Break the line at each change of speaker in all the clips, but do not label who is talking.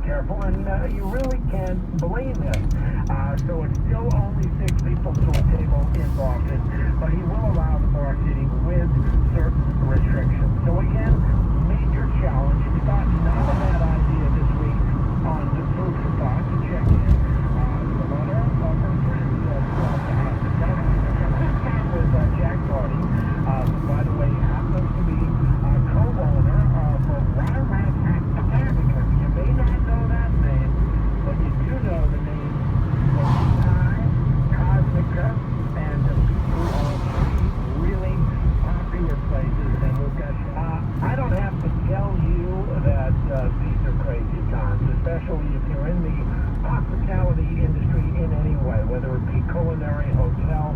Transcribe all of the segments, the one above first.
careful, and you really can't blame him. So it's still only 6 people to a table in Boston, but he will allow the bar seating with certain restrictions. So again, major challenge. It's not a bad idea this week on the food for thought to check in. The mother of her friend with Jack Doherty, who, by the way, happens to be co-owner of Wild Rat Academy. You may not know that name, but you do know the name Cosmica, and the people are three really popular places. And we've got, I don't have to tell you that these are crazy times, especially if you're in the hospitality industry in any way, whether it be culinary, hotel,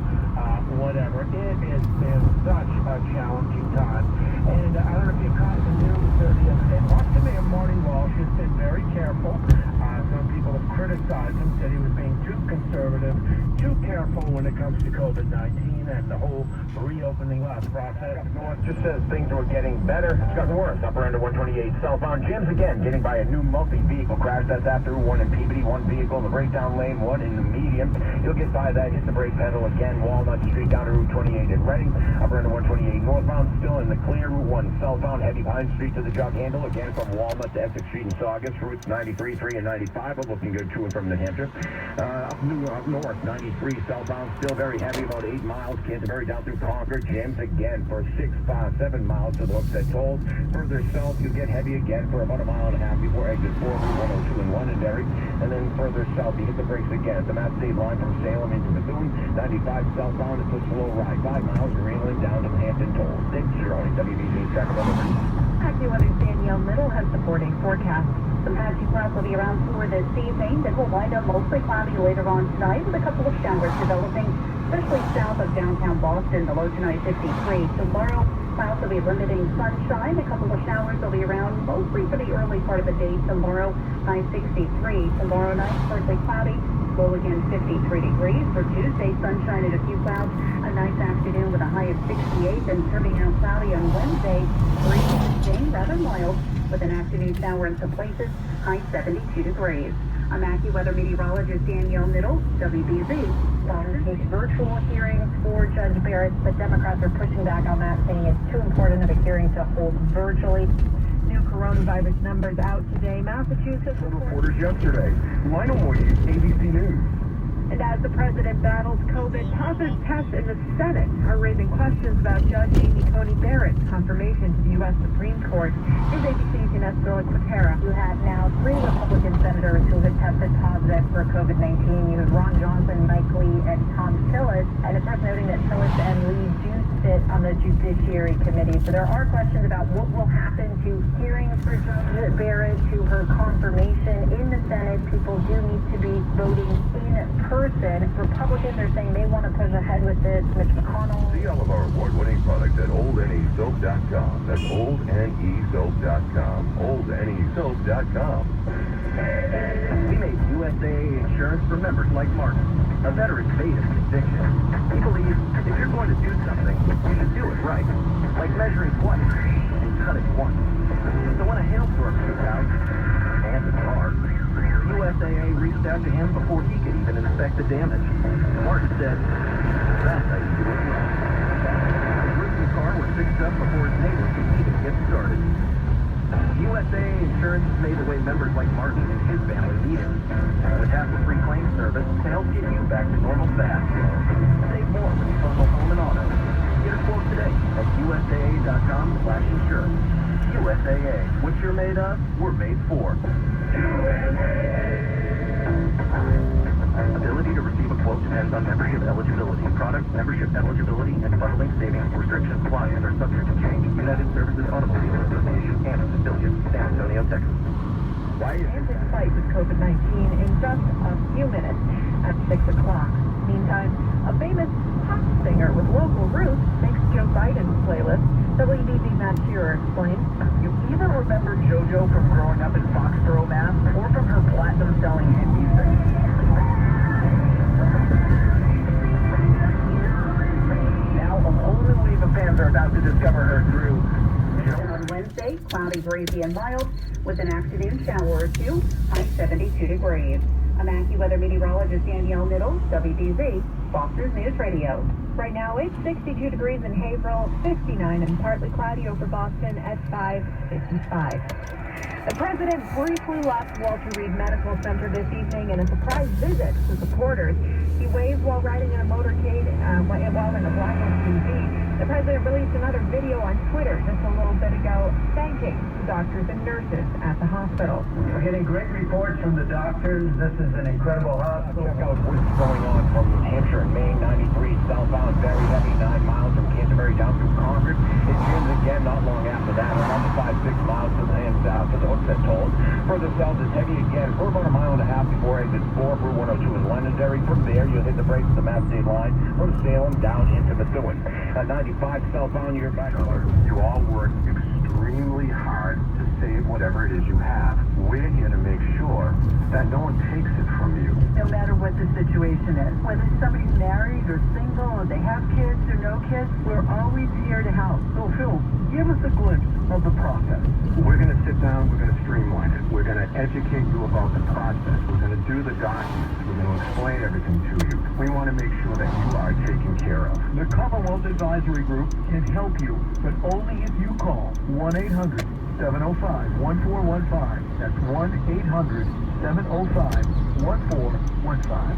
whatever. It has been such a challenging time. And I don't know if you caught the news the other day. Boston Mayor Marty Walsh has been very careful. Some people have criticized him, said he was being too conservative, too careful when it comes to COVID-19 and the whole reopening process.
North just says things were getting better. It's gotten worse. Upper end of 128 southbound. Jim's again getting by a new multi-vehicle crash. That's after one in Peabody, one vehicle in the breakdown lane, one in the median. He'll get by that, hit the brake pedal again. Walnut Street down to Route 28 in Reading. Upper end of 128 northbound, still in the clear. Route 1 southbound, heavy Pine Street to the jug handle. Again from Walnut to Essex Street in Saugus. Routes 93, 3, and 95 are looking good to and from New Hampshire. Up north, 93 southbound, still very heavy, about 8 miles. Canterbury down through Concord. Jams again for 7 miles to the Hooksett Tolls. Further south, you get heavy again for about a mile and a half before exit 4, 102 and 1 in Derry. And then further south, you hit the brakes again. The Mass State line from Salem into Bethune. 95 southbound, it's a slow ride. 5 miles, Greenland down to the Hampton Tolls. Dick Shirley, WBZ traffic on the
AccuWeather's Danielle Middle has supporting forecast. Some patchy clouds will be around for this evening. Then we'll wind up mostly cloudy later on tonight with a couple of showers developing, especially south of downtown Boston. The low tonight 53. Tomorrow, clouds will be limiting sunshine. A couple of showers will be around mostly for the early part of the day tomorrow. High 63. Tomorrow night, partly cloudy. Low again 53 degrees. For Tuesday, sunshine and a few clouds. A nice afternoon with a high of 68. Then turning out cloudy on Wednesday. Breezy, rather mild, with an afternoon shower in some places. High 72 degrees. I'm AccuWeather meteorologist Danielle Middle, WBZ. Case virtual hearing for Judge Barrett, but Democrats are pushing back on that, saying it's too important of a hearing to hold virtually. New coronavirus numbers out today. Massachusetts
reporters yesterday. Lionel Moyer, ABC News.
And as the president battles COVID, positive tests in the Senate are raising questions about Judge Amy Coney Barrett's confirmation to the U.S. Supreme Court. Here's ABC's Ines Quintero. You have now 3 Republican senators who have tested positive for COVID-19. You have Ron Johnson, Mike Lee, and Tom Tillis. And it's worth noting that Tillis and Lee do sit on the Judiciary Committee. So there are questions about what will happen to hearings for Judge Barrett, to her confirmation in the Senate. People do need to be voting in person. Republicans are saying they want to push ahead with this. Mitch McConnell.
See all of our award-winning products at OldNESoap.com. That's OldNESoap.com. OldNESoap.com.
We made USAA insurance for members like Martin, a veteran made of conviction. We believe if you're going to do something, you should do it right. Like measuring twice and cutting once. So when a hailstorm comes out, and it's hard, USAA reached out to him before he could even inspect the damage. Martin said, that's how you do it wrong. His roof and car were fixed up before his neighbors could even get started. USAA insurance has made the way members like Martin and his family need it. With half a free claim service to help get you back to normal fast. Save more when you bundle home and auto. Get a quote today at USAA.com/insurance. USAA. What you're made of, we're made for. Ability to receive a quote depends on membership eligibility. Product membership eligibility and bundling savings restrictions apply and are subject to change. United Services Automobile Association and its affiliates, San Antonio, Texas. Why is
this fight with COVID-19 in just a few minutes at 6 o'clock? Meantime, a famous pop singer with local roots makes Joe Biden's playlist. WBZ Matt Shearer explains.
You either remember JoJo from growing up in Foxborough, Mass, or from her platinum-selling hit music. Now, a whole new wave of fans are about to discover her through.
On Wednesday, cloudy, breezy, and mild, with an afternoon shower or two. High 72 degrees. I'm AccuWeather meteorologist Danielle Niddle, WDZ, Foster's News Radio. Right now, it's 62 degrees in Haverhill, 59 and partly cloudy over Boston at 5:55. The president briefly left Walter Reed Medical Center this evening in a surprise visit to supporters. He waved while riding in a motorcade while in a black SUV. The president released another video on Twitter just a little bit ago thanking doctors and nurses at the hospital.
We're getting great reports from the doctors. This is an incredible hospital.
Check out what's going on from New Hampshire and Maine 93 southbound, very heavy, 9 miles from Canterbury down through Concord. It jams again not long after that, another 5-6 miles to the end south to the Hooks at tolls. Further south is heavy again for about a mile and a half before exit 4 for 102 in Londonderry. From there, you'll hit the brakes of the Mass State line from Salem down into Methuen. At 95 southbound, you're back.
You all work extremely hard to save whatever it is you have. We're here to make sure that no one takes it from you.
No matter what the situation is, whether somebody's married or single or they have kids or no kids, we're always here to help.
So, Phil, give us a glimpse of the process.
We're going to sit down, we're going to streamline it. We're going to educate you about the process. We're going to do the documents. We're going to explain everything to you. We want to make sure that you are taken care of.
The Commonwealth Advisory Group can help you, but only if you call 1-800-705-1415. That's 1-800-705-1415.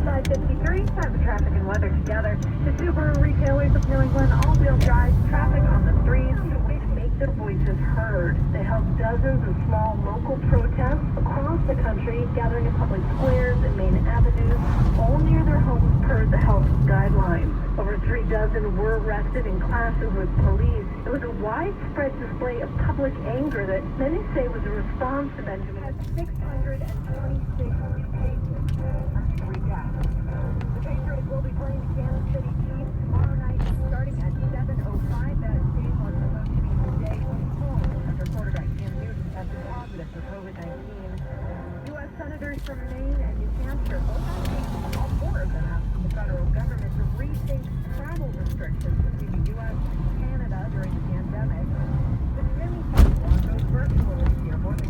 5:53, time for traffic and weather together. The Subaru retailers of New England all-wheel drive traffic on the streets to make their voices heard. They held dozens of small local protests across the country, gathering in public squares and main avenues, all near their homes per the health guidelines. Over 3 dozen were arrested in clashes with police. It was a widespread display of public anger that many say was a response to Benjamin. 626 cases. The Patriots will be playing the Kansas City Chiefs tomorrow night, starting at 7:05. That game was supposed to be today home after quarterback Cam Newton tested positive for COVID-19. U.S. senators from Maine and New Hampshire, all 4 of them asked the federal government to rethink travel restrictions between the U.S. and Canada during the pandemic. The Jimmy Fallon goes virtual this year. More than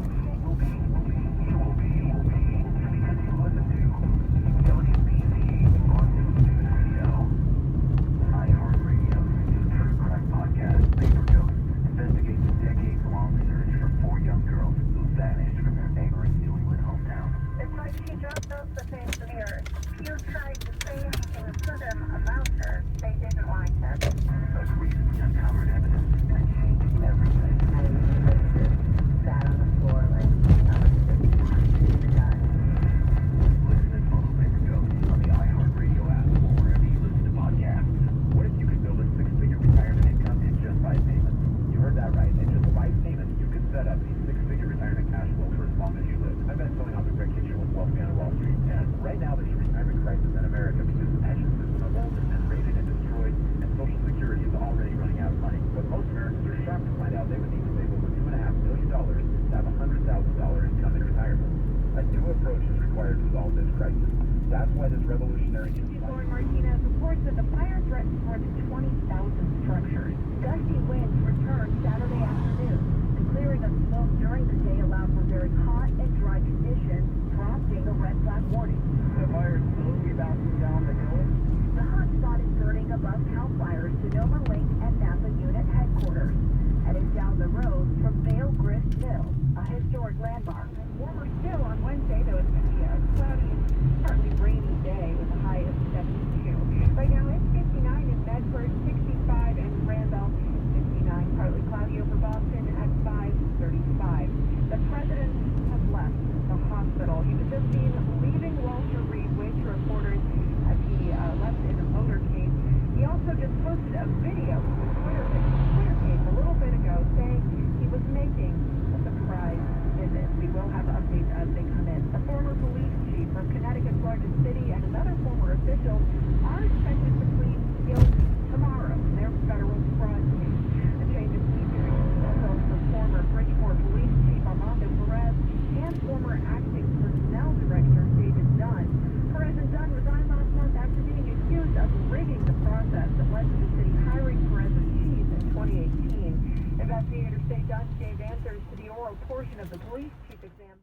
Investigators say Dunn gave answers to the oral portion of the police chief exam.